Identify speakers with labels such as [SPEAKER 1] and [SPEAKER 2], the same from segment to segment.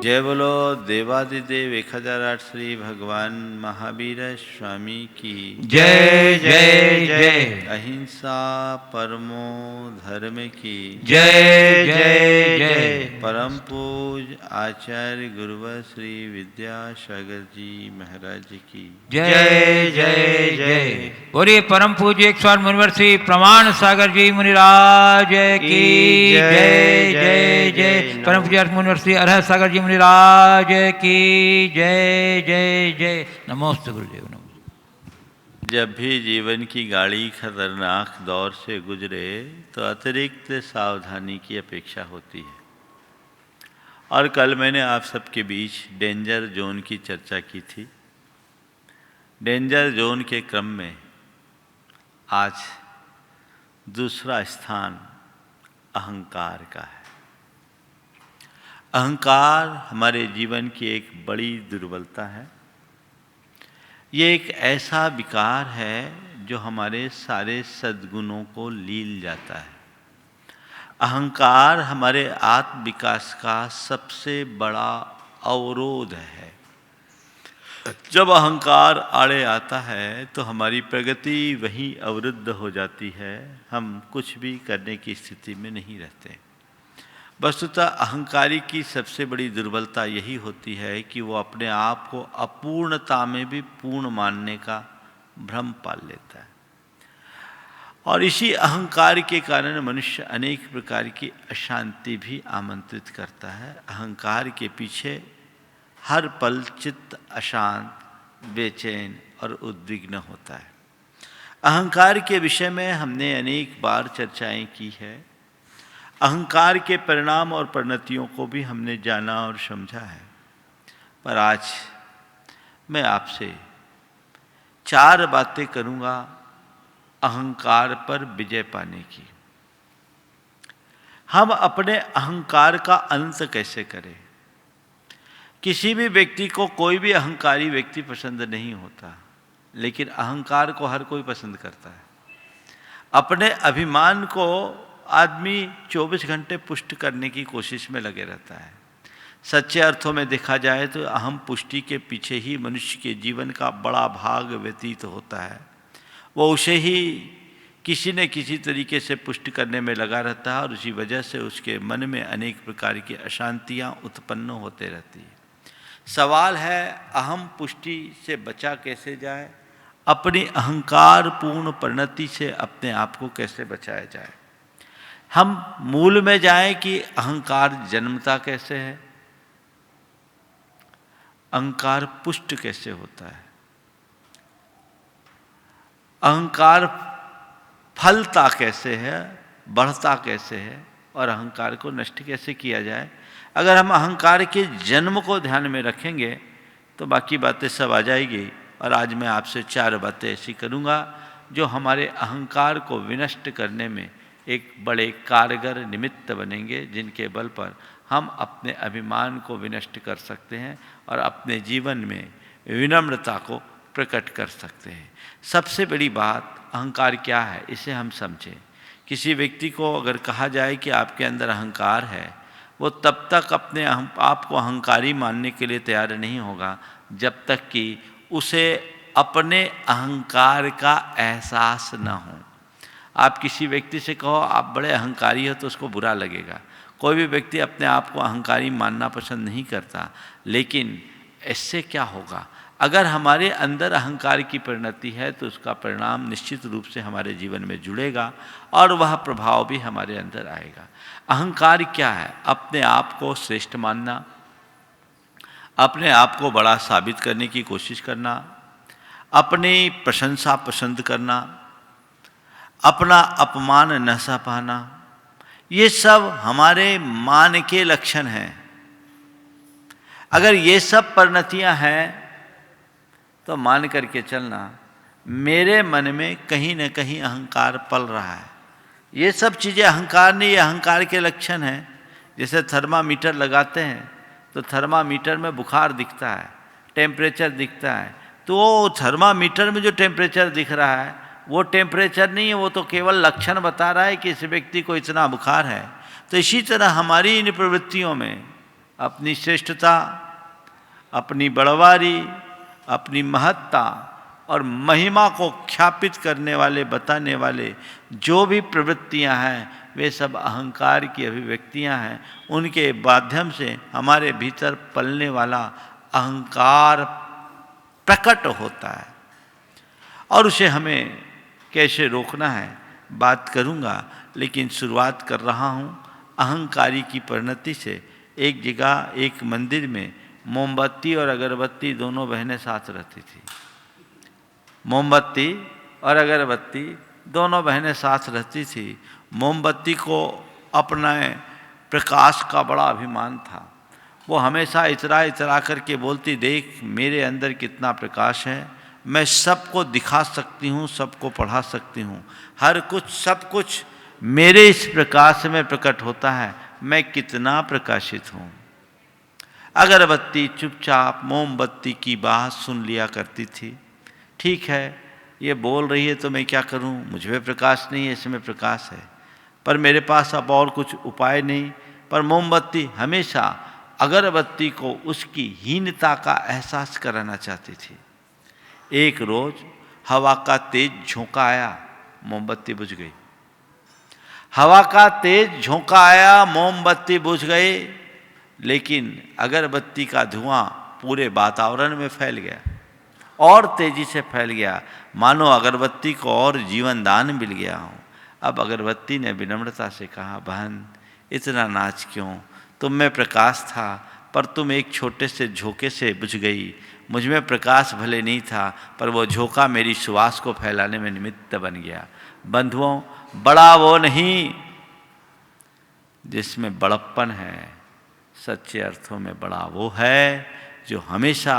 [SPEAKER 1] जय बोलो देवादिदेव 1008 श्री भगवान महावीर स्वामी की
[SPEAKER 2] जय जय जय।
[SPEAKER 1] अहिंसा परमो धर्म की
[SPEAKER 2] जय जय जय।
[SPEAKER 1] परम पूज आचार्य गुरुवर श्री विद्यासागर जी महाराज की
[SPEAKER 2] जय जय जय। बोलिए परम पूज्य 108 मुनिवर श्री प्रमाण सागर जी मुनिराज की जय जय जय। परम पूज्य मुनिवर श्री अरहत सागर जी मुनिराज की जय जय जय। नमोस्तु गुरुदेव। नमो।
[SPEAKER 1] जब भी जीवन की गाड़ी खतरनाक दौर से गुजरे तो अतिरिक्त सावधानी की अपेक्षा होती है। और कल मैंने आप सबके बीच डेंजर जोन की चर्चा की थी। डेंजर जोन के क्रम में आज दूसरा स्थान अहंकार का है। अहंकार हमारे जीवन की एक बड़ी दुर्बलता है। ये एक ऐसा विकार है जो हमारे सारे सद्गुणों को लील जाता है। अहंकार हमारे आत्म विकास का सबसे बड़ा अवरोध है। जब अहंकार आड़े आता है तो हमारी प्रगति वहीं अवरुद्ध हो जाती है। हम कुछ भी करने की स्थिति में नहीं रहते। वस्तुतः अहंकारी की सबसे बड़ी दुर्बलता यही होती है कि वो अपने आप को अपूर्णता में भी पूर्ण मानने का भ्रम पाल लेता है। और इसी अहंकार के कारण मनुष्य अनेक प्रकार की अशांति भी आमंत्रित करता है। अहंकार के पीछे हर पल चित्त अशांत, बेचैन और उद्विग्न होता है। अहंकार के विषय में हमने अनेक बार चर्चाएं की है। अहंकार के परिणाम और परिणतियों को भी हमने जाना और समझा है। पर आज मैं आपसे 4 बातें करूंगा अहंकार पर विजय पाने की। हम अपने अहंकार का अंत कैसे करें? किसी भी व्यक्ति को कोई भी अहंकारी व्यक्ति पसंद नहीं होता, लेकिन अहंकार को हर कोई पसंद करता है। अपने अभिमान को आदमी 24 घंटे पुष्ट करने की कोशिश में लगे रहता है। सच्चे अर्थों में देखा जाए तो अहम पुष्टि के पीछे ही मनुष्य के जीवन का बड़ा भाग व्यतीत होता है। वो उसे ही किसी न किसी तरीके से पुष्ट करने में लगा रहता है और उसी वजह से उसके मन में अनेक प्रकार की अशांतियाँ उत्पन्न होते रहती है। सवाल है अहम पुष्टि से बचा कैसे जाए? अपनी अहंकार पूर्ण परिणति से अपने आप को कैसे बचाया जाए? हम मूल में जाएं कि अहंकार जन्मता कैसे है, अहंकार पुष्ट कैसे होता है, अहंकार फलता कैसे है, बढ़ता कैसे है और अहंकार को नष्ट कैसे किया जाए। अगर हम अहंकार के जन्म को ध्यान में रखेंगे तो बाकी बातें सब आ जाएगी। और आज मैं आपसे 4 बातें ऐसी करूंगा जो हमारे अहंकार को विनष्ट करने में एक बड़े कारगर निमित्त बनेंगे, जिनके बल पर हम अपने अभिमान को विनष्ट कर सकते हैं और अपने जीवन में विनम्रता को प्रकट कर सकते हैं। सबसे बड़ी बात अहंकार क्या है, इसे हम समझें। किसी व्यक्ति को अगर कहा जाए कि आपके अंदर अहंकार है, वो तब तक अपने आप को अहंकारी मानने के लिए तैयार नहीं होगा जब तक कि उसे अपने अहंकार का एहसास न हो। आप किसी व्यक्ति से कहो आप बड़े अहंकारी हो तो उसको बुरा लगेगा। कोई भी व्यक्ति अपने आप को अहंकारी मानना पसंद नहीं करता। लेकिन इससे क्या होगा? अगर हमारे अंदर अहंकार की परिणति है तो उसका परिणाम निश्चित रूप से हमारे जीवन में जुड़ेगा और वह प्रभाव भी हमारे अंदर आएगा। अहंकार क्या है? अपने आप को श्रेष्ठ मानना, अपने आप को बड़ा साबित करने की कोशिश करना, अपनी प्रशंसा पसंद करना, अपना अपमान न सह पाना, ये सब हमारे मान के लक्षण हैं। अगर ये सब परिणतियां हैं तो मान करके चलना मेरे मन में कहीं न कहीं अहंकार पल रहा है। ये सब चीज़ें अहंकार नहीं, ये अहंकार के लक्षण हैं। जैसे थर्मामीटर लगाते हैं तो थर्मामीटर में बुखार दिखता है, टेम्परेचर दिखता है, तो थर्मामीटर में जो टेम्परेचर दिख रहा है वो टेम्परेचर नहीं है, वो तो केवल लक्षण बता रहा है कि इस व्यक्ति को इतना बुखार है। तो इसी तरह हमारी इन प्रवृत्तियों में अपनी श्रेष्ठता, अपनी बड़वारी, अपनी महत्ता और महिमा को ख्यापित करने वाले, बताने वाले जो भी प्रवृत्तियां हैं वे सब अहंकार की अभिव्यक्तियां हैं। उनके माध्यम से हमारे भीतर पलने वाला अहंकार प्रकट होता है और उसे हमें कैसे रोकना है बात करूंगा, लेकिन शुरुआत कर रहा हूं अहंकारी की परिणति से। एक जगह एक मंदिर में मोमबत्ती और अगरबत्ती दोनों बहनें साथ रहती थी। मोमबत्ती और अगरबत्ती दोनों बहनें साथ रहती थी। मोमबत्ती को अपने प्रकाश का बड़ा अभिमान था। वो हमेशा इतरा इतरा करके बोलती, देख मेरे अंदर कितना प्रकाश है, मैं सबको दिखा सकती हूँ, सबको पढ़ा सकती हूँ, हर कुछ सब कुछ मेरे इस प्रकाश में प्रकट होता है, मैं कितना प्रकाशित हूँ। अगरबत्ती चुपचाप मोमबत्ती की बात सुन लिया करती थी। ठीक है, ये बोल रही है तो मैं क्या करूं, मुझ में प्रकाश नहीं है, इसमें प्रकाश है, पर मेरे पास अब और कुछ उपाय नहीं। पर मोमबत्ती हमेशा अगरबत्ती को उसकी हीनता का एहसास कराना चाहती थी। एक रोज हवा का तेज झोंका आया, मोमबत्ती बुझ गई। हवा का तेज झोंका आया, मोमबत्ती बुझ गई, लेकिन अगरबत्ती का धुआं पूरे वातावरण में फैल गया और तेजी से फैल गया, मानो अगरबत्ती को और जीवन दान मिल गया हो। अब अगरबत्ती ने विनम्रता से कहा, बहन इतना नाच क्यों, तुम में प्रकाश था पर तुम एक छोटे से झोंके से बुझ गई। मुझ में प्रकाश भले नहीं था पर वो झोंका मेरी सुवास को फैलाने में निमित्त बन गया। बंधुओं, बड़ा वो नहीं जिसमें बड़प्पन है, सच्चे अर्थों में बड़ा वो है जो हमेशा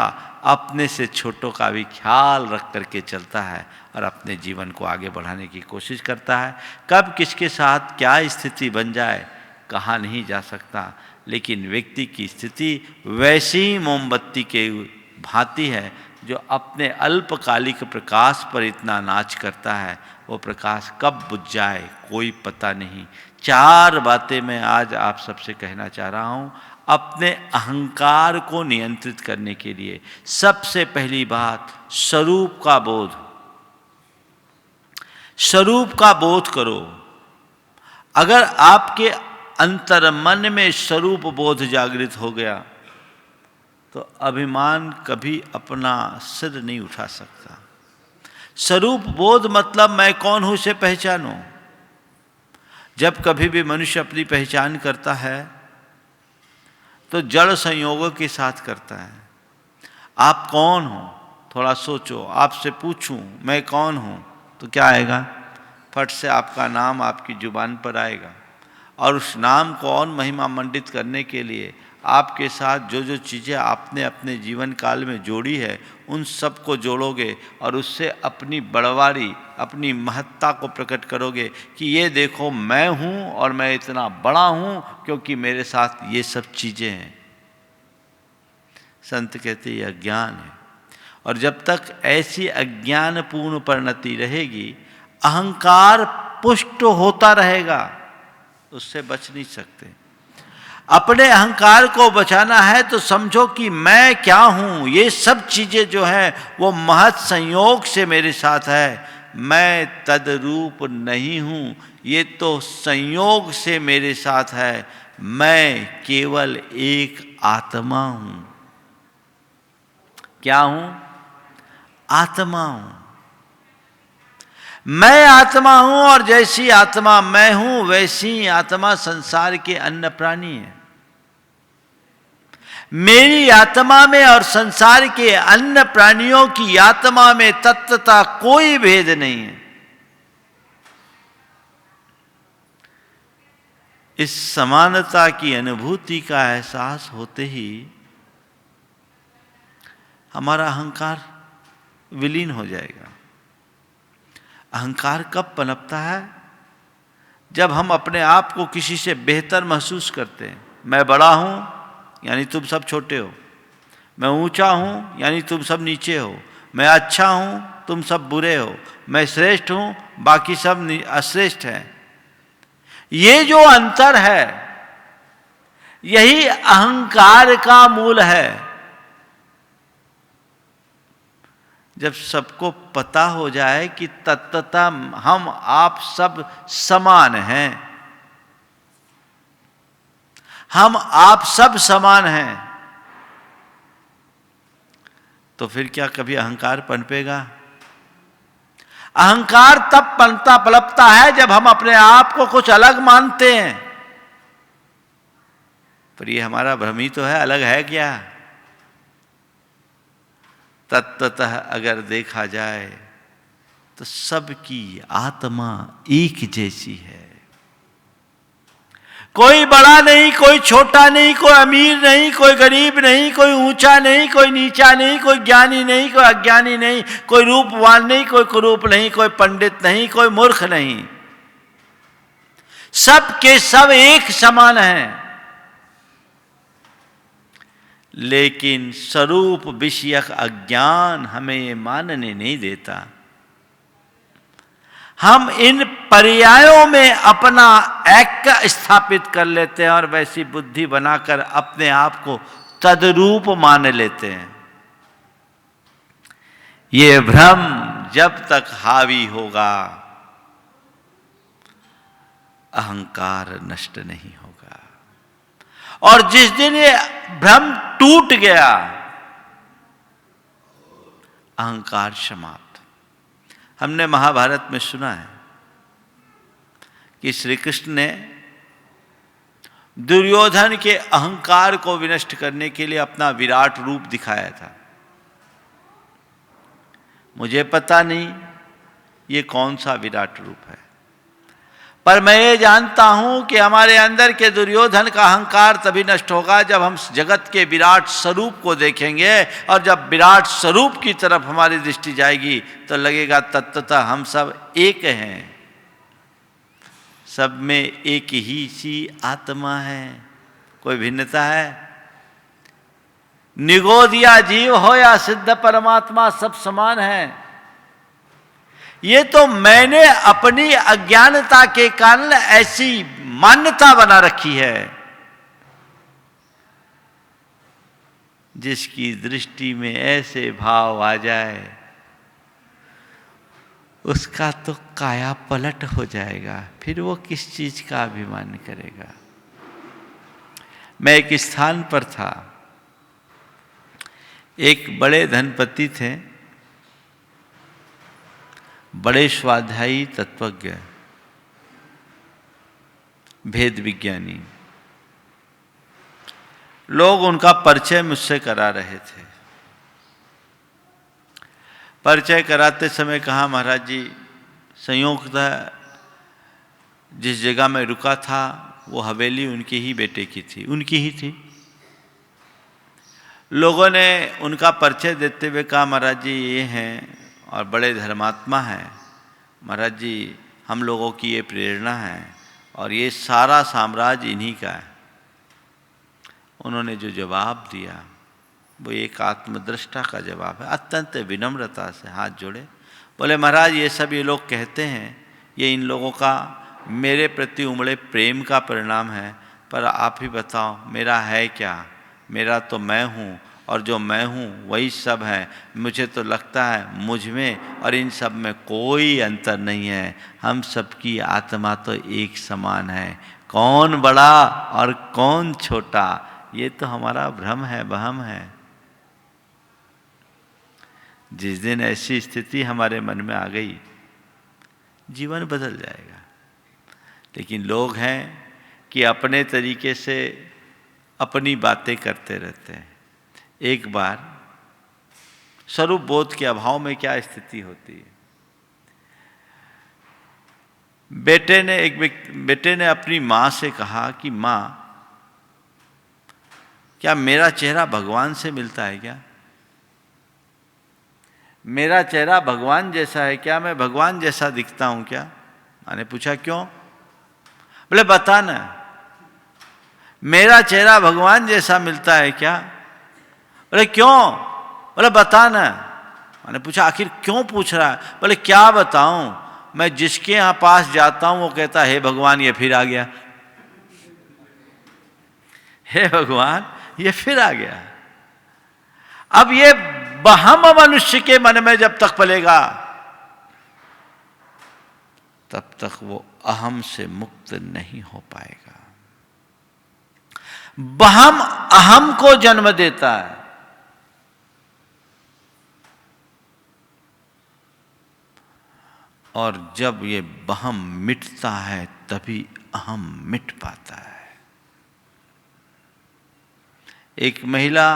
[SPEAKER 1] अपने से छोटों का भी ख्याल रख करके चलता है और अपने जीवन को आगे बढ़ाने की कोशिश करता है। कब किसके साथ क्या स्थिति बन जाए कहा नहीं जा सकता, लेकिन व्यक्ति की स्थिति वैसी ही मोमबत्ती के भांति है जो अपने अल्पकालिक प्रकाश पर इतना नाच करता है, वो प्रकाश कब बुझ जाए कोई पता नहीं। चार बातें मैं आज आप सबसे कहना चाह रहा हूँ अपने अहंकार को नियंत्रित करने के लिए। सबसे पहली बात, स्वरूप का बोध। स्वरूप का बोध करो। अगर आपके अंतर मन में स्वरूप बोध जागृत हो गया तो अभिमान कभी अपना सिर नहीं उठा सकता। स्वरूप बोध मतलब मैं कौन हूं से पहचानो। जब कभी भी मनुष्य अपनी पहचान करता है तो जड़ संयोगों के साथ करता है। आप कौन हो, थोड़ा सोचो। आपसे पूछूं मैं कौन हूं तो क्या आएगा, फट से आपका नाम आपकी जुबान पर आएगा और उस नाम को और महिमा मंडित करने के लिए आपके साथ जो जो चीज़ें आपने अपने जीवन काल में जोड़ी है उन सब को जोड़ोगे और उससे अपनी बड़वारी, अपनी महत्ता को प्रकट करोगे कि ये देखो मैं हूँ और मैं इतना बड़ा हूँ क्योंकि मेरे साथ ये सब चीज़ें हैं। संत कहते ये अज्ञान है और जब तक ऐसी अज्ञानपूर्ण परिणति रहेगी अहंकार पुष्ट होता रहेगा, उससे बच नहीं सकते। अपने अहंकार को बचाना है तो समझो कि मैं क्या हूं, ये सब चीजें जो हैं वो महत् संयोग से मेरे साथ है, मैं तदरूप नहीं हूं, ये तो संयोग से मेरे साथ है, मैं केवल एक आत्मा हूं। क्या हूं? आत्मा हूं। मैं आत्मा हूं और जैसी आत्मा मैं हूं वैसी आत्मा संसार के अन्य प्राणी है। मेरी आत्मा में और संसार के अन्य प्राणियों की आत्मा में तत्वता कोई भेद नहीं है। इस समानता की अनुभूति का एहसास होते ही हमारा अहंकार विलीन हो जाएगा। अहंकार कब पनपता है? जब हम अपने आप को किसी से बेहतर महसूस करते हैं। मैं बड़ा हूं यानी तुम सब छोटे हो, मैं ऊंचा हूं यानी तुम सब नीचे हो, मैं अच्छा हूं तुम सब बुरे हो, मैं श्रेष्ठ हूं बाकी सब अश्रेष्ठ हैं। ये जो अंतर है यही अहंकार का मूल है। जब सबको पता हो जाए कि तत्वतः हम आप सब समान हैं, हम आप सब समान हैं, तो फिर क्या कभी अहंकार पनपेगा? अहंकार तब पनता पलपता है जब हम अपने आप को कुछ अलग मानते हैं। पर ये हमारा भ्रम ही तो है, अलग है क्या? तत्वतः अगर देखा जाए तो सबकी आत्मा एक जैसी है। कोई बड़ा नहीं, कोई छोटा नहीं, कोई अमीर नहीं, कोई गरीब नहीं, कोई ऊंचा नहीं, कोई नीचा नहीं, कोई ज्ञानी नहीं, कोई अज्ञानी नहीं, कोई रूपवान नहीं, कोई कुरूप नहीं, कोई पंडित नहीं, कोई मूर्ख नहीं। सब के सब एक समान हैं। लेकिन स्वरूप विषयक अज्ञान हमें ये मानने नहीं देता। हम इन पर्यायों में अपना ऐक्य स्थापित कर लेते हैं और वैसी बुद्धि बनाकर अपने आप को तद्रूप मान लेते हैं। ये भ्रम जब तक हावी होगा, अहंकार नष्ट नहीं होगा। और जिस दिन ये भ्रम टूट गया, अहंकार समाप्त। हमने महाभारत में सुना है कि श्री कृष्ण ने दुर्योधन के अहंकार को विनष्ट करने के लिए अपना विराट रूप दिखाया था। मुझे पता नहीं ये कौन सा विराट रूप है, पर मैं ये जानता हूं कि हमारे अंदर के दुर्योधन का अहंकार तभी नष्ट होगा जब हम जगत के विराट स्वरूप को देखेंगे। और जब विराट स्वरूप की तरफ हमारी दृष्टि जाएगी तो लगेगा तत्वतः हम सब एक हैं, सब में एक ही सी आत्मा है, कोई भिन्नता है? निगोद या जीव हो या सिद्ध परमात्मा, सब समान है। ये तो मैंने अपनी अज्ञानता के कारण ऐसी मान्यता बना रखी है, जिसकी दृष्टि में ऐसे भाव आ जाए उसका तो काया पलट हो जाएगा। फिर वो किस चीज का अभिमान करेगा? मैं एक स्थान पर था, एक बड़े धनपति थे, बड़े स्वाध्यायी तत्वज्ञ, भेद विज्ञानी। लोग उनका परिचय मुझसे करा रहे थे। परिचय कराते समय कहा, महाराज जी, संयोगतः जिस जगह में रुका था वो हवेली उनके ही बेटे की थी, उनकी ही थी। लोगों ने उनका परिचय देते हुए कहा, महाराज जी ये हैं और बड़े धर्मात्मा हैं, महाराज जी हम लोगों की ये प्रेरणा है और ये सारा साम्राज्य इन्हीं का है। उन्होंने जो जवाब दिया वो एक आत्मदृष्टा का जवाब है। अत्यंत विनम्रता से हाथ जोड़े बोले, महाराज ये सब ये लोग कहते हैं, ये इन लोगों का मेरे प्रति उमड़े प्रेम का परिणाम है, पर आप ही बताओ मेरा है क्या? मेरा तो मैं हूँ और जो मैं हूँ वही सब है। मुझे तो लगता है मुझ में और इन सब में कोई अंतर नहीं है, हम सबकी आत्मा तो एक समान है। कौन बड़ा और कौन छोटा, ये तो हमारा भ्रम है, वहम है। जिस दिन ऐसी स्थिति हमारे मन में आ गई, जीवन बदल जाएगा। लेकिन लोग हैं कि अपने तरीके से अपनी बातें करते रहते हैं। एक बार स्वरूप बोध के अभाव में क्या स्थिति होती है? बेटे ने अपनी माँ से कहा कि माँ, क्या मेरा चेहरा भगवान से मिलता है क्या? मेरा चेहरा भगवान जैसा है क्या? मैं भगवान जैसा दिखता हूं क्या? मैंने पूछा क्यों? बोले बता ना, मेरा चेहरा भगवान जैसा मिलता है क्या? बोले क्यों? बोले बता ना। मैंने पूछा आखिर क्यों पूछ रहा है? बोले क्या बताऊं, मैं जिसके यहां पास जाता हूं वो कहता है हे भगवान, ये फिर आ गया। हे भगवान, ये फिर आ गया। अब ये बहम मनुष्य के मन में जब तक पलेगा, तब तक वो अहम से मुक्त नहीं हो पाएगा। बहम अहम को जन्म देता है, और जब ये बहम मिटता है तभी अहम मिट पाता है। एक महिला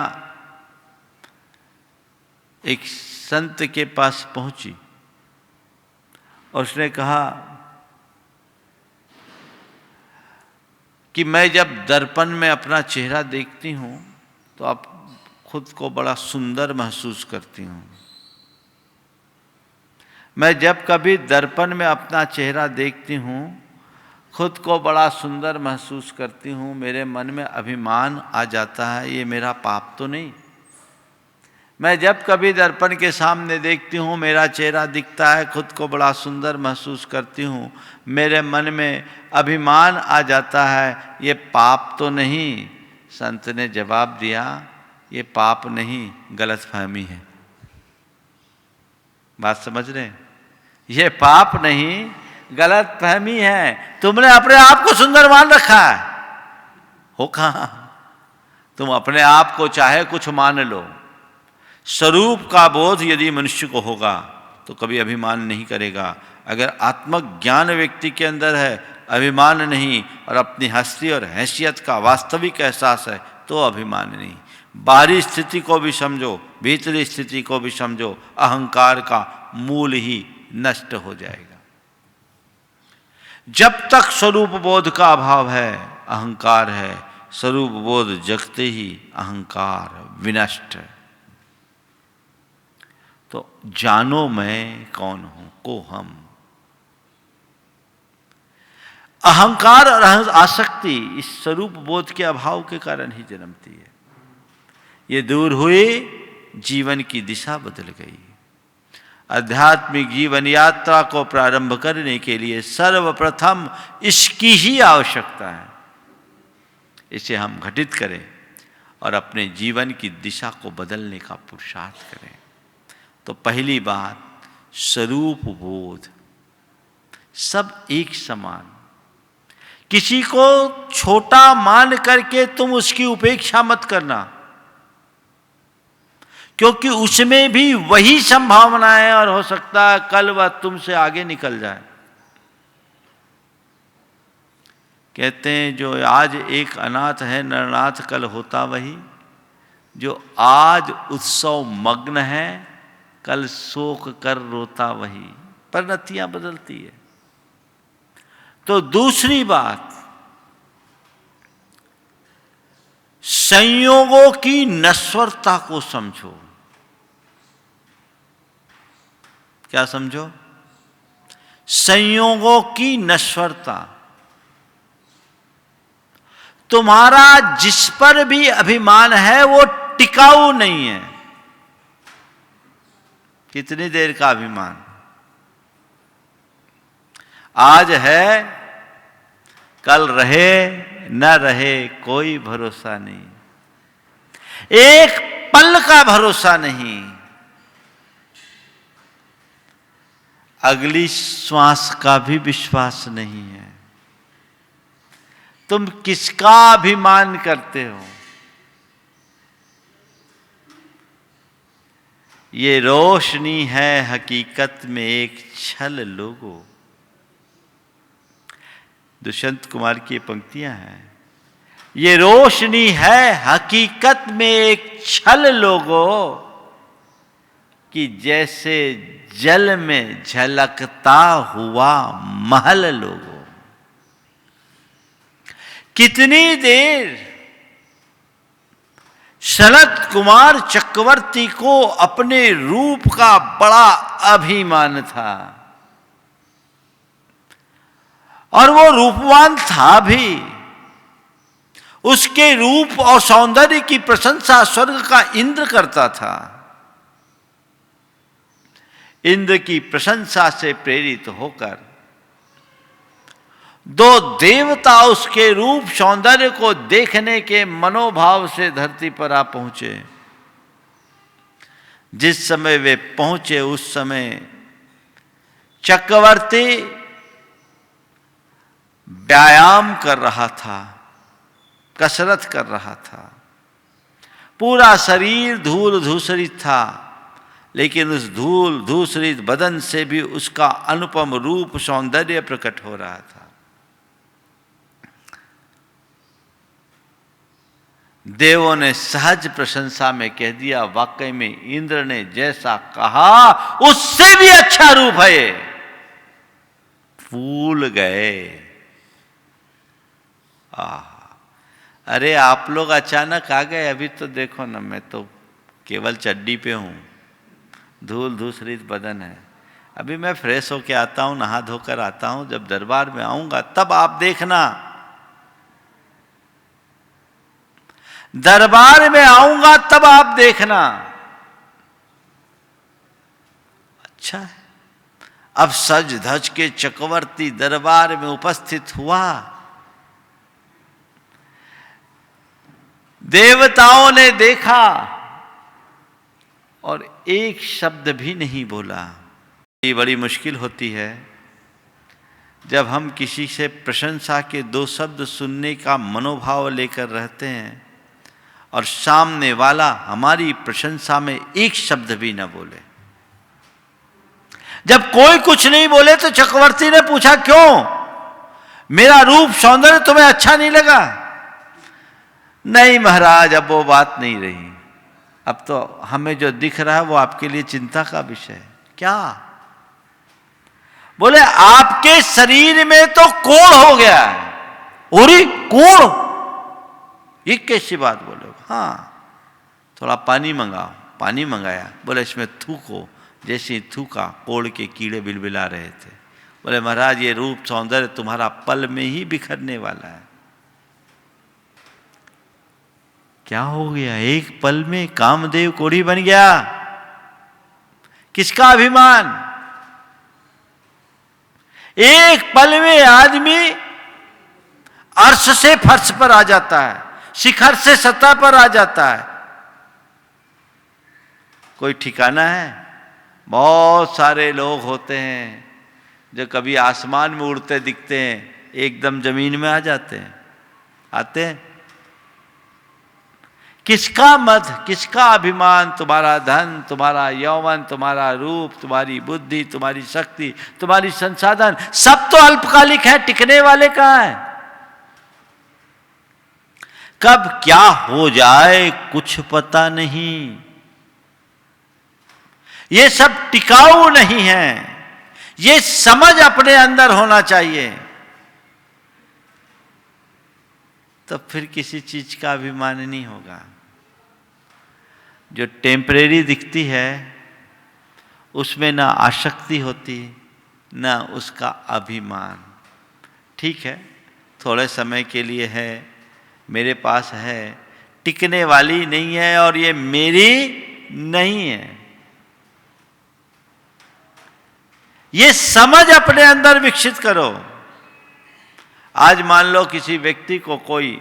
[SPEAKER 1] एक संत के पास पहुंची और उसने कहा कि मैं जब दर्पण में अपना चेहरा देखती हूं तो अब खुद को बड़ा सुंदर महसूस करती हूं। मैं जब कभी दर्पण में अपना चेहरा देखती हूं, खुद को बड़ा सुंदर महसूस करती हूं, मेरे मन में अभिमान आ जाता है, ये मेरा पाप तो नहीं। मैं जब कभी दर्पण के सामने देखती हूँ, मेरा चेहरा दिखता है, खुद को बड़ा सुंदर महसूस करती हूँ, मेरे मन में अभिमान आ जाता है, ये पाप तो नहीं। संत ने जवाब दिया, ये पाप नहीं, गलतफहमी है। बात समझ रहे हैं? ये पाप नहीं, गलतफहमी है। तुमने अपने आप को सुंदर मान रखा है। हो कहाँ? तुम अपने आप को चाहे कुछ मान लो, स्वरूप का बोध यदि मनुष्य को होगा तो कभी अभिमान नहीं करेगा। अगर आत्मज्ञान व्यक्ति के अंदर है, अभिमान नहीं, और अपनी हस्ती और हैसियत का वास्तविक एहसास है, तो अभिमान नहीं। बाहरी स्थिति को भी समझो, भीतरी स्थिति को भी समझो, अहंकार का मूल ही नष्ट हो जाएगा। जब तक स्वरूप बोध का अभाव है, अहंकार है। स्वरूप बोध जगते ही अहंकार विनष्ट। तो जानो मैं कौन हूं, को हम। अहंकार और आसक्ति इस स्वरूप बोध के अभाव के कारण ही जन्मती है। ये दूर हुए, जीवन की दिशा बदल गई। आध्यात्मिक जीवन यात्रा को प्रारंभ करने के लिए सर्वप्रथम इसकी ही आवश्यकता है। इसे हम घटित करें और अपने जीवन की दिशा को बदलने का पुरुषार्थ करें। तो पहली बात, स्वरूप बोध। सब एक समान। किसी को छोटा मान करके तुम उसकी उपेक्षा मत करना, क्योंकि उसमें भी वही संभावना है और हो सकता है कल वह तुमसे आगे निकल जाए। कहते हैं जो आज एक अनाथ है, नरनाथ कल होता वही। जो आज उत्सव मग्न है, कल शोक कर रोता वही। परिणतियां बदलती है। तो दूसरी बात, संयोगों की नश्वरता को समझो। क्या समझो? संयोगों की नश्वरता। तुम्हारा जिस पर भी अभिमान है वो टिकाऊ नहीं है। कितनी देर का अभिमान? आज है, कल रहे न रहे कोई भरोसा नहीं। एक पल का भरोसा नहीं। अगली श्वास का भी विश्वास नहीं है। तुम किसका अभिमान करते हो? ये रोशनी है हकीकत में एक छल लोगो। दुष्यंत कुमार की पंक्तियां हैं। ये रोशनी है हकीकत में एक छल लोगो, कि जैसे जल में झलकता हुआ महल लोगो। कितनी देर शरद कुमार चक्रवर्ती को अपने रूप का बड़ा अभिमान था, और वो रूपवान था भी। उसके रूप और सौंदर्य की प्रशंसा स्वर्ग का इंद्र करता था। इंद्र की प्रशंसा से प्रेरित होकर दो देवता उसके रूप सौंदर्य को देखने के मनोभाव से धरती पर आ पहुंचे। जिस समय वे पहुंचे उस समय चक्रवर्ती व्यायाम कर रहा था, कसरत कर रहा था। पूरा शरीर धूल धूसरित था, लेकिन उस धूल धूसरित बदन से भी उसका अनुपम रूप सौंदर्य प्रकट हो रहा था। देवों ने सहज प्रशंसा में कह दिया, वाकई में इंद्र ने जैसा कहा उससे भी अच्छा रूप है ये। फूल गए। अरे आप लोग अचानक आ गए, अभी तो देखो ना, मैं तो केवल चड्डी पे हूं, धूल धूसरित बदन है। अभी मैं फ्रेश होके आता हूं, नहा धोकर आता हूं, जब दरबार में आऊंगा तब आप देखना। दरबार में आऊंगा तब आप देखना। अच्छा है, अब सज धज के चक्रवर्ती दरबार में उपस्थित हुआ। देवताओं ने देखा और एक शब्द भी नहीं बोला। ये बड़ी मुश्किल होती है जब हम किसी से प्रशंसा के दो शब्द सुनने का मनोभाव लेकर रहते हैं और सामने वाला हमारी प्रशंसा में एक शब्द भी न बोले। जब कोई कुछ नहीं बोले तो चक्रवर्ती ने पूछा, क्यों, मेरा रूप सौंदर्य तुम्हें अच्छा नहीं लगा? नहीं महाराज, अब वो बात नहीं रही। अब तो हमें जो दिख रहा है वो आपके लिए चिंता का विषय है। क्या? बोले आपके शरीर में तो कोढ़ हो गया है। ओरी कोढ़, ये कैसी बात बोले? हाँ, थोड़ा पानी मंगाओ। पानी मंगाया, बोले इसमें थूको। जैसे ही थूका, कोढ़ के कीड़े बिलबिला रहे थे। बोले महाराज, ये रूप सौंदर्य तुम्हारा पल में ही बिखरने वाला है। क्या हो गया? एक पल में कामदेव कोढ़ी बन गया। किसका अभिमान? एक पल में आदमी अर्श से फर्श पर आ जाता है, शिखर से सतह पर आ जाता है। कोई ठिकाना है? बहुत सारे लोग होते हैं जो कभी आसमान में उड़ते दिखते हैं, एकदम जमीन में आ जाते हैं। आते हैं। किसका मत, किसका अभिमान? तुम्हारा धन, तुम्हारा यौवन, तुम्हारा रूप, तुम्हारी बुद्धि, तुम्हारी शक्ति, तुम्हारी संसाधन, सब तो अल्पकालिक है, टिकने वाले कहां है? कब क्या हो जाए कुछ पता नहीं। ये सब टिकाऊ नहीं है। ये समझ अपने अंदर होना चाहिए, तो फिर किसी चीज का अभिमान नहीं होगा। जो टेम्परेरी दिखती है उसमें ना आसक्ति होती, ना उसका अभिमान। ठीक है, थोड़े समय के लिए है, मेरे पास है, टिकने वाली नहीं है और ये मेरी नहीं है। ये समझ अपने अंदर विकसित करो। आज मान लो किसी व्यक्ति को कोई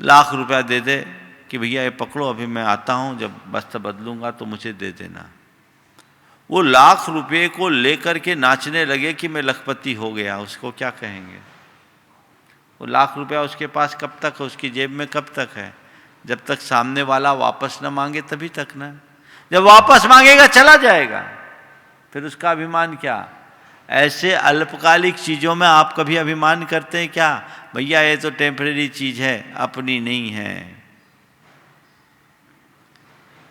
[SPEAKER 1] लाख रुपया दे दे कि भैया ये पकड़ो, अभी मैं आता हूं, जब वस्त्र बदलूंगा तो मुझे दे देना। वो लाख रुपये को लेकर के नाचने लगे कि मैं लखपति हो गया, उसको क्या कहेंगे? वो लाख रुपया उसके पास कब तक है, उसकी जेब में कब तक है? जब तक सामने वाला वापस न मांगे तभी तक ना। जब वापस मांगेगा चला जाएगा, फिर उसका अभिमान क्या? ऐसे अल्पकालिक चीजों में आप कभी अभिमान करते हैं क्या? भैया ये तो टेम्परेरी चीज है, अपनी नहीं है।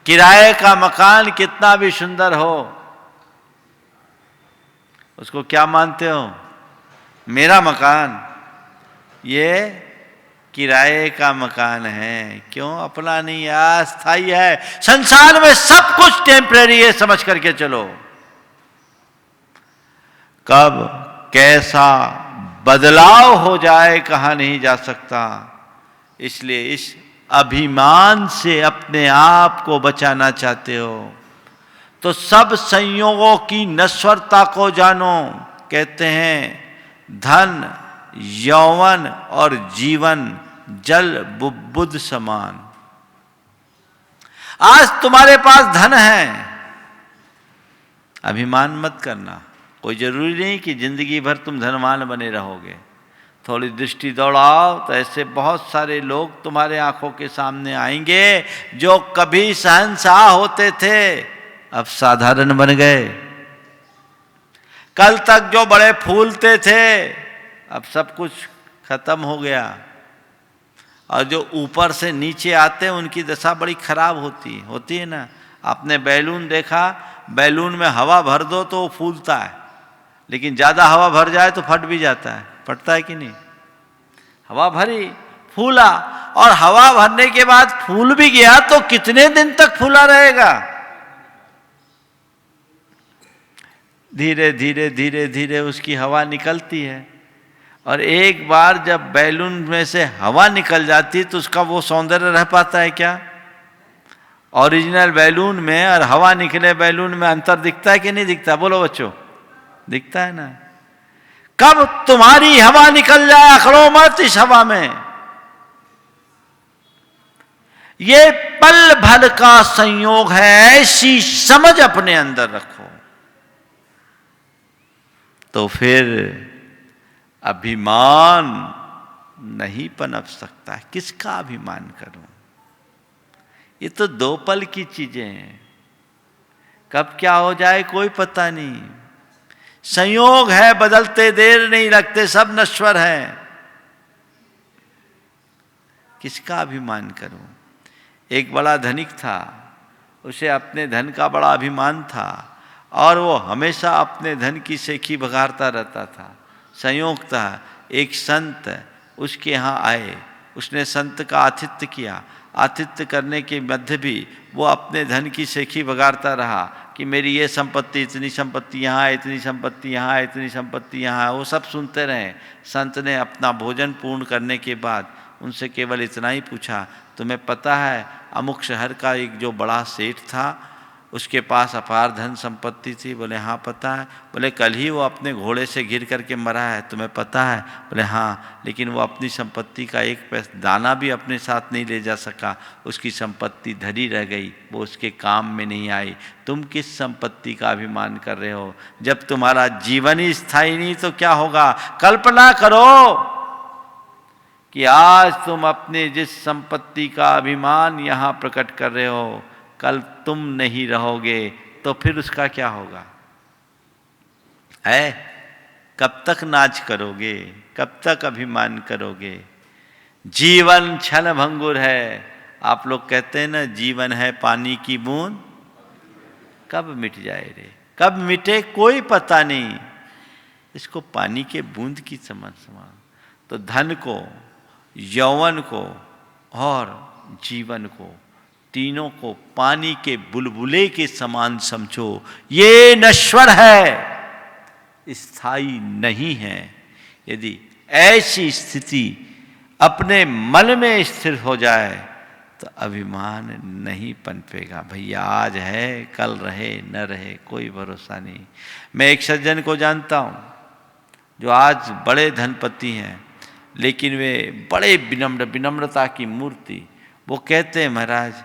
[SPEAKER 1] किराए का मकान कितना भी सुंदर हो, उसको क्या मानते हो? मेरा मकान, ये किराए का मकान है। क्यों? अपना नहीं, अस्थायी है। संसार में सब कुछ टेम्परेरी है, समझ करके चलो। कब कैसा बदलाव हो जाए कहा नहीं जा सकता। इसलिए इस अभिमान से अपने आप को बचाना चाहते हो तो सब संयोगों की नश्वरता को जानो। कहते हैं धन, यौवन और जीवन जल बुद्बुद समान। आज तुम्हारे पास धन है, अभिमान मत करना। कोई जरूरी नहीं कि जिंदगी भर तुम धनवान बने रहोगे। थोड़ी दृष्टि दौड़ाओ तो ऐसे बहुत सारे लोग तुम्हारे आंखों के सामने आएंगे जो कभी शहंशाह होते थे, अब साधारण बन गए। कल तक जो बड़े फूलते थे, अब सब कुछ खत्म हो गया। और जो ऊपर से नीचे आते हैं उनकी दशा बड़ी खराब होती है ना। आपने बैलून देखा, बैलून में हवा भर दो तो वो फूलता है, लेकिन ज़्यादा हवा भर जाए तो फट भी जाता है। फटता है कि नहीं? हवा भरी, फूला, और हवा भरने के बाद फूल भी गया तो कितने दिन तक फूला रहेगा? धीरे धीरे धीरे धीरे उसकी हवा निकलती है, और एक बार जब बैलून में से हवा निकल जाती तो उसका वो सौंदर्य रह पाता है क्या? ओरिजिनल बैलून में और हवा निकले बैलून में अंतर दिखता है कि नहीं दिखता? बोलो बच्चों, दिखता है ना। कब तुम्हारी हवा निकल जाए, अखड़ो मत इस हवा में। ये पल भर का संयोग है, ऐसी समझ अपने अंदर रखो तो फिर अभिमान नहीं पनप सकता। किसका अभिमान करूं? ये तो 2 पल की चीजें हैं, कब क्या हो जाए कोई पता नहीं। संयोग है, बदलते देर नहीं लगते, सब नश्वर है। किसका अभिमान करूं? एक बड़ा धनिक था, उसे अपने धन का बड़ा अभिमान था, और वो हमेशा अपने धन की सेखी बघारता रहता था। संयोग था, एक संत उसके यहाँ आए, उसने संत का आतिथ्य किया। आतिथ्य करने के मध्य भी वो अपने धन की सेखी बघारता रहा कि मेरी ये संपत्ति, इतनी संपत्ति यहाँ है, इतनी संपत्ति यहाँ है, इतनी संपत्ति यहाँ है। वो सब सुनते रहे। संत ने अपना भोजन पूर्ण करने के बाद उनसे केवल इतना ही पूछा, तुम्हें पता है अमुक शहर का एक जो बड़ा सेठ था, उसके पास अपार धन संपत्ति थी? बोले हाँ पता है। बोले कल ही वो अपने घोड़े से गिर करके मरा है, तुम्हें पता है? बोले हाँ, लेकिन वो अपनी संपत्ति का एक पैसा दाना भी अपने साथ नहीं ले जा सका, उसकी संपत्ति धरी रह गई, वो उसके काम में नहीं आई। तुम किस संपत्ति का अभिमान कर रहे हो? जब तुम्हारा जीवन ही स्थायी नहीं तो क्या होगा? कल्पना करो कि आज तुम अपने जिस संपत्ति का अभिमान यहाँ प्रकट कर रहे हो, कल तुम नहीं रहोगे तो फिर उसका क्या होगा? है, कब तक नाच करोगे? कब तक अभिमान करोगे? जीवन छल भंगुर है। आप लोग कहते हैं ना, जीवन है पानी की बूंद, कब मिट जाए रे? कब मिटे कोई पता नहीं। इसको पानी के बूंद की समझ। तो धन को, यौवन को और जीवन को, तीनों को पानी के बुलबुले के समान समझो। ये नश्वर है, स्थायी नहीं है। यदि ऐसी स्थिति अपने मन में स्थिर हो जाए तो अभिमान नहीं पनपेगा। भैया आज है, कल रहे न रहे कोई भरोसा नहीं। मैं एक सज्जन को जानता हूँ जो आज बड़े धनपति हैं, लेकिन वे बड़े विनम्रता की मूर्ति। वो कहते हैं, महाराज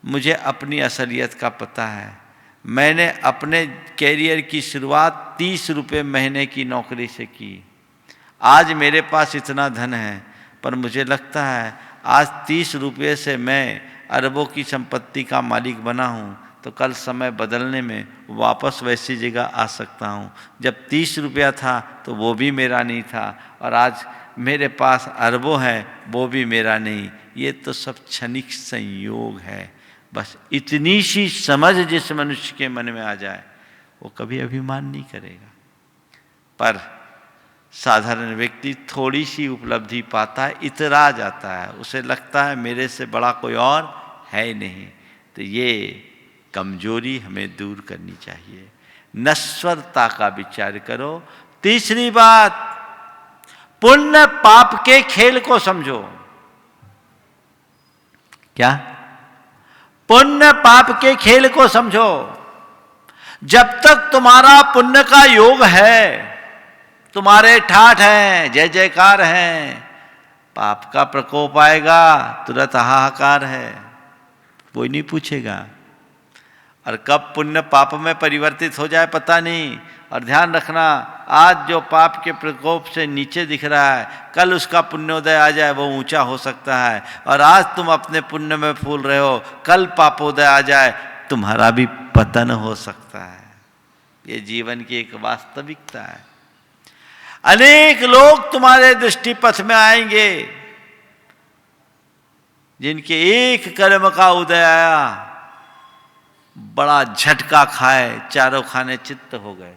[SPEAKER 1] मुझे अपनी असलियत का पता है। मैंने अपने कैरियर की शुरुआत 30 रुपये महीने की नौकरी से की। आज मेरे पास इतना धन है, पर मुझे लगता है आज 30 रुपये से मैं अरबों की संपत्ति का मालिक बना हूँ, तो कल समय बदलने में वापस वैसी जगह आ सकता हूँ। जब 30 रुपया था तो वो भी मेरा नहीं था, और आज मेरे पास अरबों हैं, वो भी मेरा नहीं। ये तो सब क्षणिक संयोग है। बस इतनी सी समझ जिस मनुष्य के मन में आ जाए, वो कभी अभिमान नहीं करेगा। पर साधारण व्यक्ति थोड़ी सी उपलब्धि पाता है, इतरा जाता है, उसे लगता है मेरे से बड़ा कोई और है नहीं। तो ये कमजोरी हमें दूर करनी चाहिए। नश्वरता का विचार करो। तीसरी बात, पुण्य पाप के खेल को समझो। क्या? पुण्य पाप के खेल को समझो। जब तक तुम्हारा पुण्य का योग है, तुम्हारे ठाठ हैं, जय जयकार हैं। पाप का प्रकोप आएगा, तुरंत हाहाकार है, कोई नहीं पूछेगा। और कब पुण्य पाप में परिवर्तित हो जाए पता नहीं। और ध्यान रखना, आज जो पाप के प्रकोप से नीचे दिख रहा है, कल उसका पुण्योदय आ जाए, वो ऊंचा हो सकता है। और आज तुम अपने पुण्य में फूल रहे हो, कल पापोदय आ जाए, तुम्हारा भी पतन हो सकता है। ये जीवन की एक वास्तविकता है। अनेक लोग तुम्हारे दृष्टि पथ में आएंगे जिनके एक कर्म का उदय आया, बड़ा झटका खाए, चारों खाने चित्त हो गए।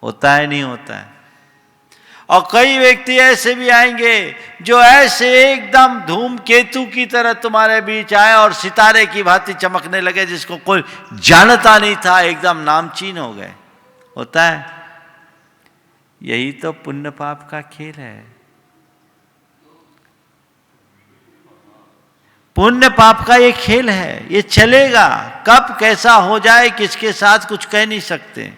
[SPEAKER 1] होता है नहीं होता है। और कई व्यक्ति ऐसे भी आएंगे जो ऐसे एकदम धूमकेतु की तरह तुम्हारे बीच आए और सितारे की भांति चमकने लगे, जिसको कोई जानता नहीं था, एकदम नामचीन हो गए। होता है। यही तो पुण्य पाप का खेल है। पुण्य पाप का ये खेल है, ये चलेगा। कब कैसा हो जाए, किसके साथ, कुछ कह नहीं सकते।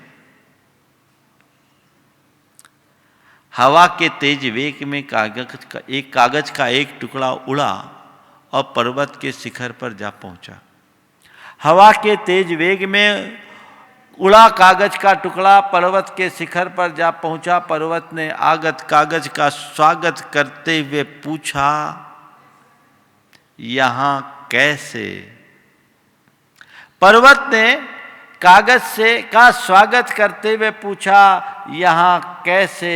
[SPEAKER 1] हवा के तेज वेग में कागज का एक टुकड़ा उड़ा और पर्वत के शिखर पर जा पहुंचा। हवा के तेज वेग में उड़ा कागज का टुकड़ा पर्वत के शिखर पर जा पहुंचा। पर्वत ने आगत कागज का स्वागत करते हुए पूछा, यहां कैसे? पर्वत ने कागज से का स्वागत करते हुए पूछा, यहां कैसे?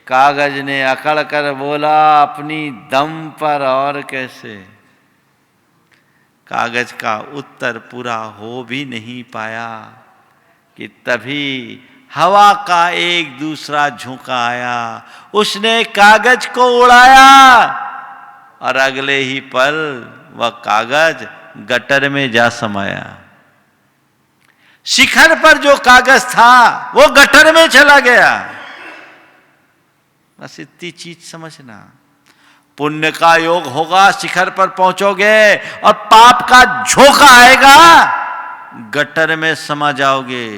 [SPEAKER 1] कागज ने अकड़ कर बोला, अपनी दम पर, और कैसे? कागज का उत्तर पूरा हो भी नहीं पाया कि तभी हवा का एक दूसरा झोंका आया। उसने कागज को उड़ाया और अगले ही पल वह कागज गटर में जा समाया। शिखर पर जो कागज था वो गटर में चला गया। बस इतनी चीज समझना। पुण्य का योग होगा, शिखर पर पहुंचोगे, और पाप का झोंका आएगा, गटर में समा जाओगे।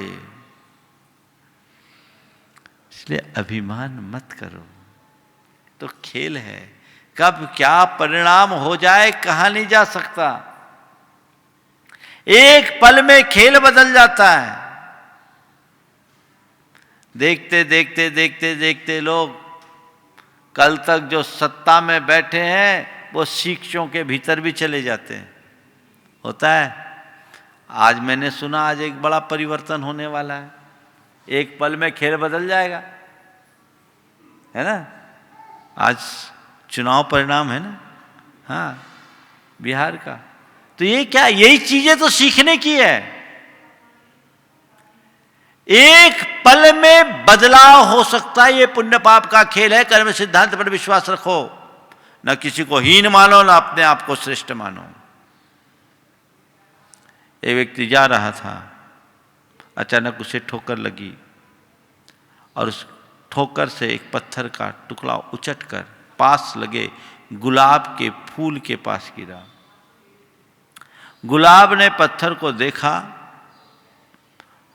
[SPEAKER 1] इसलिए अभिमान मत करो। तो खेल है, कब क्या परिणाम हो जाए कहा नहीं जा सकता। एक पल में खेल बदल जाता है। देखते देखते देखते देखते लोग कल तक जो सत्ता में बैठे हैं वो शिक्षों के भीतर भी चले जाते हैं। होता है। आज मैंने सुना आज एक बड़ा परिवर्तन होने वाला है। एक पल में खेल बदल जाएगा, है ना। आज चुनाव परिणाम है ना, हाँ, बिहार का। तो ये क्या, यही चीजें तो सीखने की है। एक पल में बदलाव हो सकता है। ये पुण्य पाप का खेल है। कर्म सिद्धांत पर विश्वास रखो, न किसी को हीन मानो, न अपने आप को श्रेष्ठ मानो। एक व्यक्ति जा रहा था, अचानक उसे ठोकर लगी और उस ठोकर से एक पत्थर का टुकड़ा उचटकर पास लगे गुलाब के फूल के पास गिरा। गुलाब ने पत्थर को देखा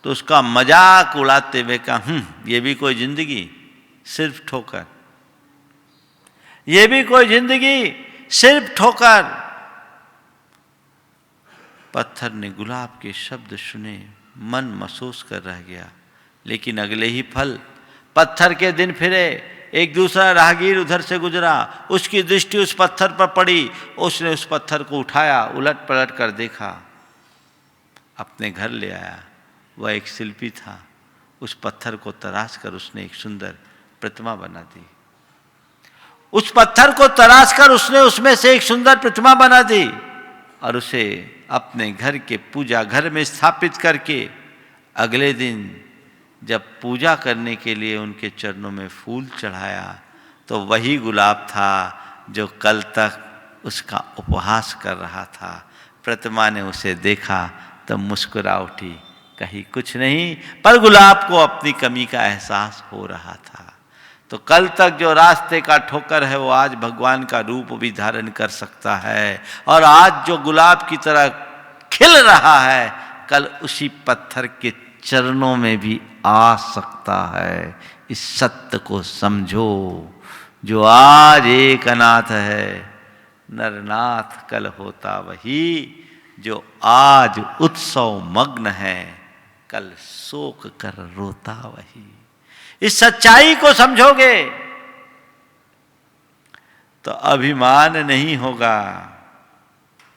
[SPEAKER 1] तो उसका मजाक उड़ाते हुए कहा, ये भी कोई जिंदगी, सिर्फ ठोकर। ये भी कोई जिंदगी, सिर्फ ठोकर। पत्थर ने गुलाब के शब्द सुने, मन महसूस कर रह गया। लेकिन अगले ही पल पत्थर के दिन फिरे। एक दूसरा राहगीर उधर से गुजरा, उसकी दृष्टि उस पत्थर पर पड़ी। उसने उस पत्थर को उठाया, उलट पलट कर देखा, अपने घर ले आया। वह एक शिल्पी था। उस पत्थर को तराश कर उसने एक सुंदर प्रतिमा बना दी। उस पत्थर को तराश कर उसने उसमें से एक सुंदर प्रतिमा बना दी और उसे अपने घर के पूजा घर में स्थापित करके अगले दिन जब पूजा करने के लिए उनके चरणों में फूल चढ़ाया तो वही गुलाब था जो कल तक उसका उपहास कर रहा था। प्रतिमा ने उसे देखा तो मुस्कुरा उठी, कहीं कुछ नहीं, पर गुलाब को अपनी कमी का एहसास हो रहा था। तो कल तक जो रास्ते का ठोकर है वो आज भगवान का रूप भी धारण कर सकता है, और आज जो गुलाब की तरह खिल रहा है कल उसी पत्थर के चरणों में भी आ सकता है। इस सत्य को समझो। जो आज एक अनाथ है, नरनाथ कल होता वही। जो आज उत्सव मग्न है, कल शोक कर रोता वही। इस सच्चाई को समझोगे तो अभिमान नहीं होगा।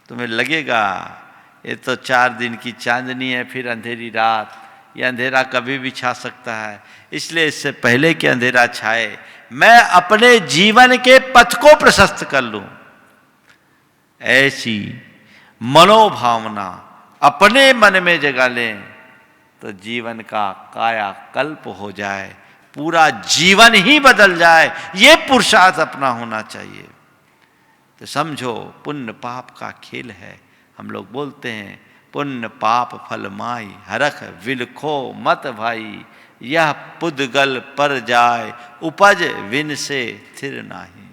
[SPEAKER 1] तुम्हें लगेगा ये तो 4 दिन की चांदनी है, फिर अंधेरी रात। ये अंधेरा कभी भी छा सकता है, इसलिए इससे पहले कि अंधेरा छाए मैं अपने जीवन के पथ को प्रशस्त कर लूं। ऐसी मनोभावना अपने मन में जगा लें तो जीवन का कायाकल्प हो जाए, पूरा जीवन ही बदल जाए। ये पुरुषार्थ अपना होना चाहिए। तो समझो, पुण्य पाप का खेल है। हम लोग बोलते हैं पुण्य पाप फल माई, हरख विलखो मत भाई। यह पुद्गल पर जाए, उपज विन से थिर नाही।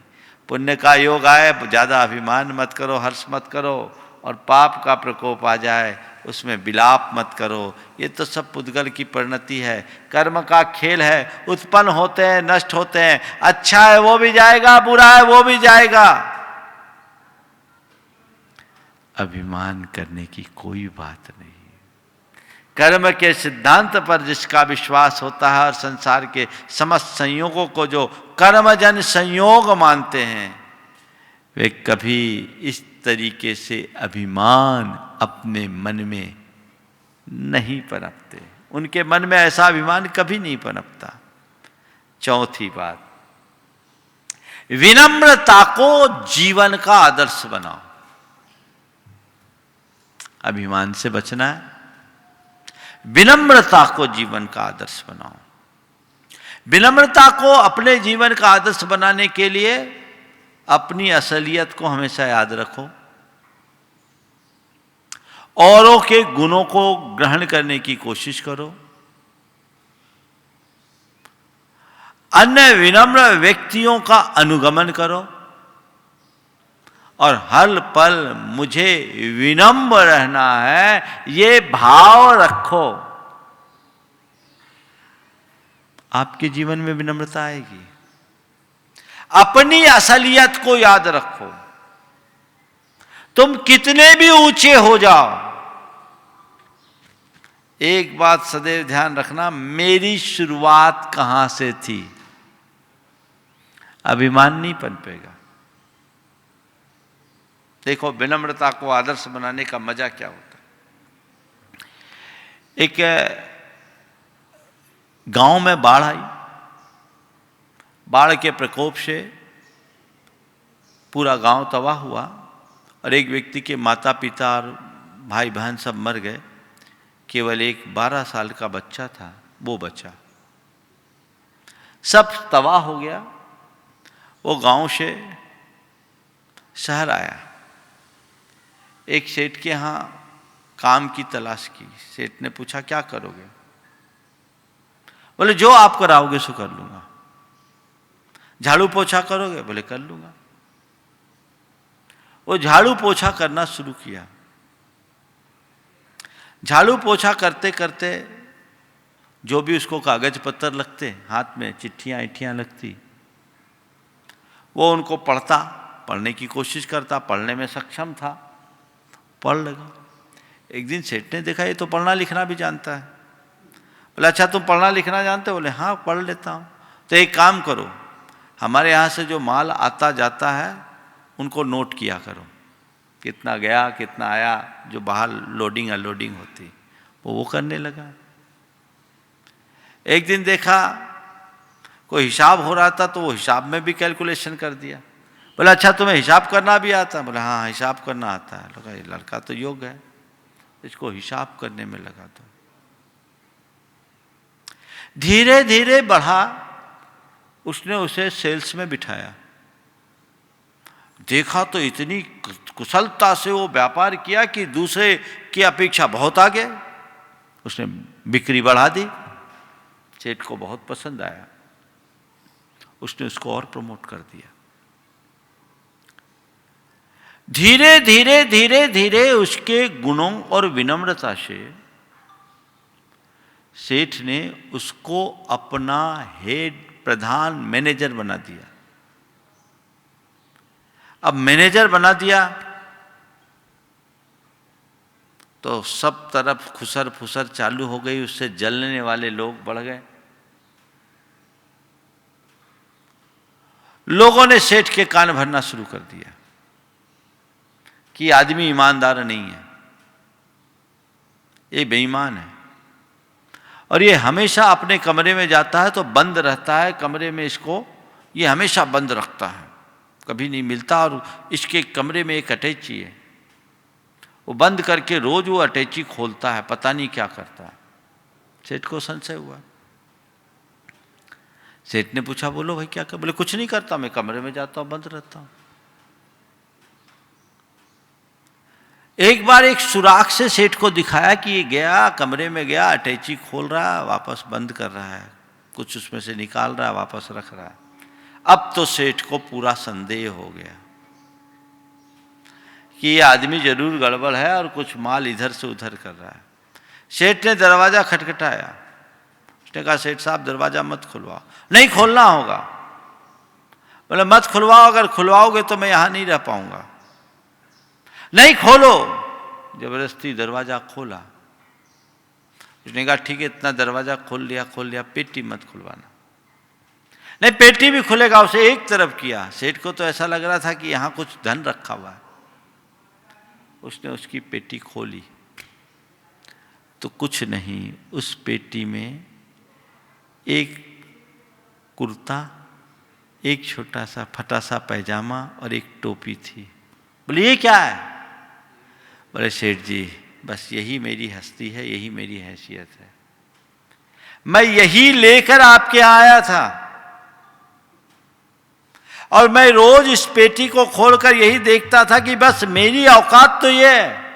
[SPEAKER 1] पुण्य का योग आए, ज़्यादा अभिमान मत करो, हर्ष मत करो, और पाप का प्रकोप आ जाए उसमें विलाप मत करो। ये तो सब पुद्गल की परिणति है, कर्म का खेल है। उत्पन्न होते हैं, नष्ट होते हैं। अच्छा है वो भी जाएगा, बुरा है वो भी जाएगा। अभिमान करने की कोई बात नहीं। कर्म के सिद्धांत पर जिसका विश्वास होता है और संसार के समस्त संयोगों को जो कर्मजन संयोग मानते हैं, वे कभी इस तरीके से अभिमान अपने मन में नहीं पनपते। उनके मन में ऐसा अभिमान कभी नहीं पनपता। चौथी बात, विनम्रता को जीवन का आदर्श बनाओ। अभिमान से बचना है, विनम्रता को जीवन का आदर्श बनाओ। विनम्रता को अपने जीवन का आदर्श बनाने के लिए अपनी असलियत को हमेशा याद रखो। औरों के गुणों को ग्रहण करने की कोशिश करो। अन्य विनम्र व्यक्तियों का अनुगमन करो और हर पल मुझे विनम्र रहना है, ये भाव रखो। आपके जीवन में विनम्रता आएगी। अपनी असलियत को याद रखो। तुम कितने भी ऊंचे हो जाओ, एक बात सदैव ध्यान रखना, मेरी शुरुआत कहां से थी। अभिमान नहीं पनपेगा। देखो, विनम्रता को आदर्श बनाने का मजा क्या होता है। एक गांव में बाढ़ आई। बाढ़ के प्रकोप से पूरा गांव तबाह हुआ और एक व्यक्ति के माता पिता और भाई बहन सब मर गए। केवल एक 12 साल का बच्चा था, वो बचा। सब तबाह हो गया। वो गांव से शहर आया। एक सेठ के यहाँ काम की तलाश की। सेठ ने पूछा क्या करोगे? बोले जो आप कराओगे सो कर लूंगा। झाड़ू पोछा करोगे? बोले कर लूंगा। वो झाड़ू पोछा करना शुरू किया। झाड़ू पोछा करते करते जो भी उसको कागज पत्तर लगते, हाथ में चिट्ठियां इट्ठियां लगती, वो उनको पढ़ता, पढ़ने की कोशिश करता। पढ़ने में सक्षम था, पढ़ लगा। एक दिन सेठ ने देखा ये तो पढ़ना लिखना भी जानता है। बोले अच्छा तुम पढ़ना लिखना जानते हो? बोले हाँ पढ़ लेता हूँ। तो एक काम करो, हमारे यहाँ से जो माल आता जाता है उनको नोट किया करो, कितना गया कितना आया, जो बाहर लोडिंग अनलोडिंग होती वो करने लगा। एक दिन देखा कोई हिसाब हो रहा था तो वो हिसाब में भी कैलकुलेशन कर दिया। बोला अच्छा तुम्हें हिसाब करना भी आता? बोला हाँ हिसाब करना आता है। लगा ये लड़का तो योग्य है, इसको हिसाब करने में लगा दो। धीरे धीरे बढ़ा। उसने उसे सेल्स में बिठाया। देखा तो इतनी कुशलता से वो व्यापार किया कि दूसरे की अपेक्षा बहुत आगे। उसने बिक्री बढ़ा दी। सेठ को बहुत पसंद आया। उसने उसको और प्रमोट कर दिया। धीरे धीरे धीरे धीरे उसके गुणों और विनम्रता से सेठ ने उसको अपना हेड, प्रधान, मैनेजर बना दिया। अब मैनेजर बना दिया तो सब तरफ खुसर फुसर चालू हो गई, उससे जलने वाले लोग बढ़ गए। लोगों ने सेठ के कान भरना शुरू कर दिया कि आदमी ईमानदार नहीं है, ये बेईमान है, और ये हमेशा अपने कमरे में जाता है तो बंद रहता है कमरे में, इसको ये हमेशा बंद रखता है, कभी नहीं मिलता, और इसके कमरे में एक अटैची है, वो बंद करके रोज वो अटैची खोलता है, पता नहीं क्या करता है। सेठ को संशय हुआ। सेठ ने पूछा, बोलो भाई क्या कर? बोले कुछ नहीं करता, मैं कमरे में जाता हूं, बंद रहता हूं। एक बार एक सुराख से सेठ को दिखाया कि ये गया, कमरे में गया, अटैची खोल रहा है, वापस बंद कर रहा है, कुछ उसमें से निकाल रहा है, वापस रख रहा है। अब तो सेठ को पूरा संदेह हो गया कि ये आदमी जरूर गड़बड़ है और कुछ माल इधर से उधर कर रहा है। सेठ ने दरवाजा खटखटाया। उसने कहा, सेठ साहब दरवाजा मत खुलवाओ। नहीं खोलना होगा। बोले मत खुलवाओ, अगर खुलवाओगे तो मैं यहां नहीं रह पाऊंगा। नहीं खोलो। जबरदस्ती दरवाजा खोला। उसने कहा ठीक है, इतना दरवाजा खोल लिया, पेटी मत खुलवाना। नहीं, पेटी भी खुलेगा। उसे एक तरफ किया। सेठ को तो ऐसा लग रहा था कि यहां कुछ धन रखा हुआ है। उसने उसकी पेटी खोली तो कुछ नहीं, उस पेटी में एक कुर्ता, एक छोटा सा फटा सा पैजामा और एक टोपी थी। बोले ये क्या है? बोले सेठ जी बस यही मेरी हस्ती है, यही मेरी हैसियत है, मैं यही लेकर आपके यहाँ आया था, और मैं रोज इस पेटी को खोलकर यही देखता था कि बस मेरी औकात तो ये है।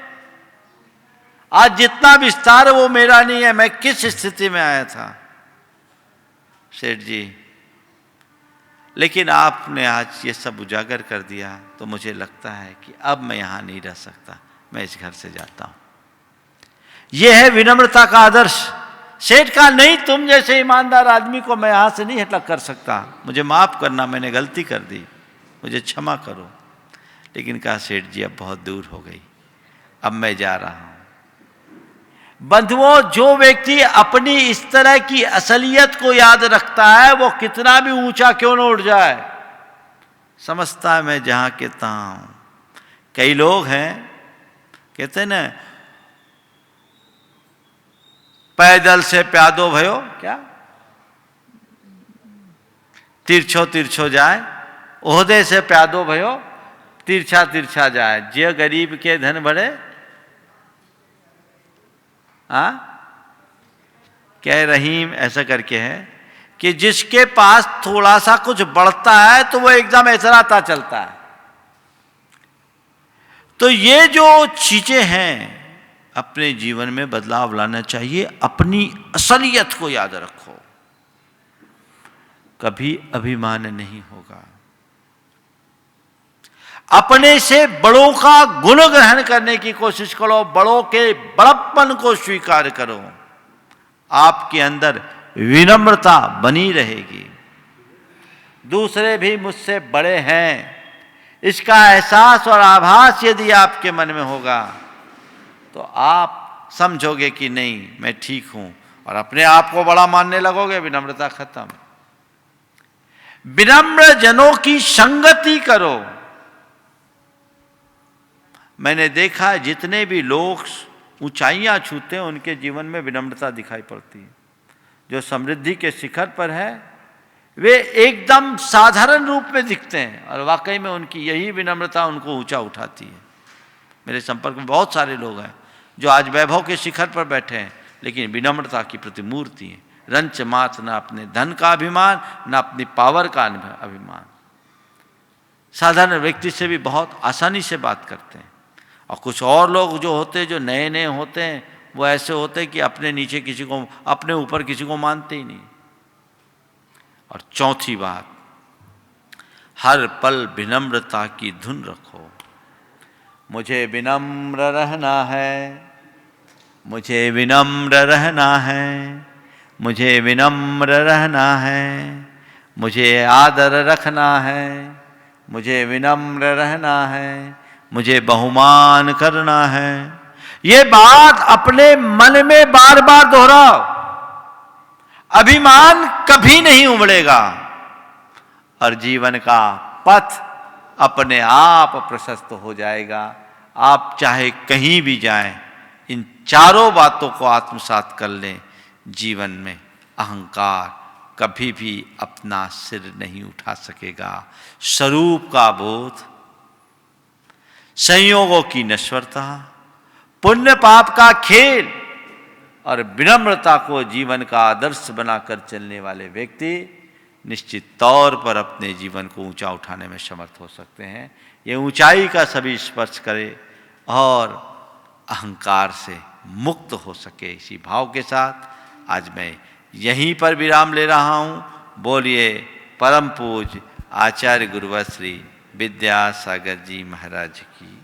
[SPEAKER 1] आज जितना विस्तार है वो मेरा नहीं है। मैं किस स्थिति में आया था सेठ जी, लेकिन आपने आज ये सब उजागर कर दिया तो मुझे लगता है कि अब मैं यहां नहीं रह सकता, मैं इस घर से जाता हूं। यह है विनम्रता का आदर्श। सेठ कहा, नहीं, तुम जैसे ईमानदार आदमी को मैं यहां से नहीं हटा कर सकता, मुझे माफ करना, मैंने गलती कर दी, मुझे क्षमा करो। लेकिन कहा, सेठ जी अब बहुत दूर हो गई, अब मैं जा रहा हूं। बंधुओं, जो व्यक्ति अपनी इस तरह की असलियत को याद रखता है, वो कितना भी ऊंचा क्यों न उठ जाए, समझता है मैं जहां के तहां हूं। कई लोग हैं, कहते हैं ना, पैदल से प्यादो भयो, क्या तिरछो तिरछो जाए, ओहदे से प्यादो भयो तिरछा तिरछा जाए, जे गरीब के धन भरे। क्या रहीम ऐसा करके है कि जिसके पास थोड़ा सा कुछ बढ़ता है तो वो एकदम ऐतराता चलता है। तो ये जो चीजें हैं, अपने जीवन में बदलाव लाना चाहिए। अपनी असलियत को याद रखो, कभी अभिमान नहीं होगा। अपने से बड़ों का गुण ग्रहण करने की कोशिश करो, बड़ों के बड़प्पन को स्वीकार करो, आपके अंदर विनम्रता बनी रहेगी। दूसरे भी मुझसे बड़े हैं, इसका एहसास और आभास यदि आपके मन में होगा तो आप समझोगे कि नहीं, मैं ठीक हूं, और अपने आप को बड़ा मानने लगोगे। विनम्रता खत्म। विनम्र जनों की संगति करो। मैंने देखा जितने भी लोग ऊंचाइयां छूते हैं उनके जीवन में विनम्रता दिखाई पड़ती है। जो समृद्धि के शिखर पर है वे एकदम साधारण रूप में दिखते हैं, और वाकई में उनकी यही विनम्रता उनको ऊंचा उठाती है। मेरे संपर्क में बहुत सारे लोग हैं जो आज वैभव के शिखर पर बैठे हैं, लेकिन विनम्रता की प्रतिमूर्ति हैं। रंच मात्र, न अपने धन का अभिमान, न अपनी पावर का अभिमान। साधारण व्यक्ति से भी बहुत आसानी से बात करते हैं। और कुछ और लोग जो होते हैं, जो नए नए होते हैं, वो ऐसे होते हैं कि अपने नीचे किसी को, अपने ऊपर किसी को मानते ही नहीं। और चौथी बात, हर पल विनम्रता की धुन रखो। मुझे विनम्र रहना है, मुझे विनम्र रहना है, मुझे विनम्र रहना है, मुझे आदर रखना है, मुझे विनम्र रहना है, मुझे बहुमान करना है। ये बात अपने मन में बार बार दोहराओ। अभिमान कभी नहीं उमड़ेगा और जीवन का पथ अपने आप प्रशस्त हो जाएगा। आप चाहे कहीं भी जाएं, इन चारों बातों को आत्मसात कर लें। जीवन में अहंकार कभी भी अपना सिर नहीं उठा सकेगा। स्वरूप का बोध, संयोगों की नश्वरता, पुण्य पाप का खेल और विनम्रता को जीवन का आदर्श बनाकर चलने वाले व्यक्ति निश्चित तौर पर अपने जीवन को ऊंचा उठाने में समर्थ हो सकते हैं। ये ऊंचाई का सभी स्पर्श करे और अहंकार से मुक्त हो सके। इसी भाव के साथ आज मैं यहीं पर विराम ले रहा हूँ। बोलिए परम पूज्य आचार्य गुरुवर श्री विद्यासागर जी महाराज की।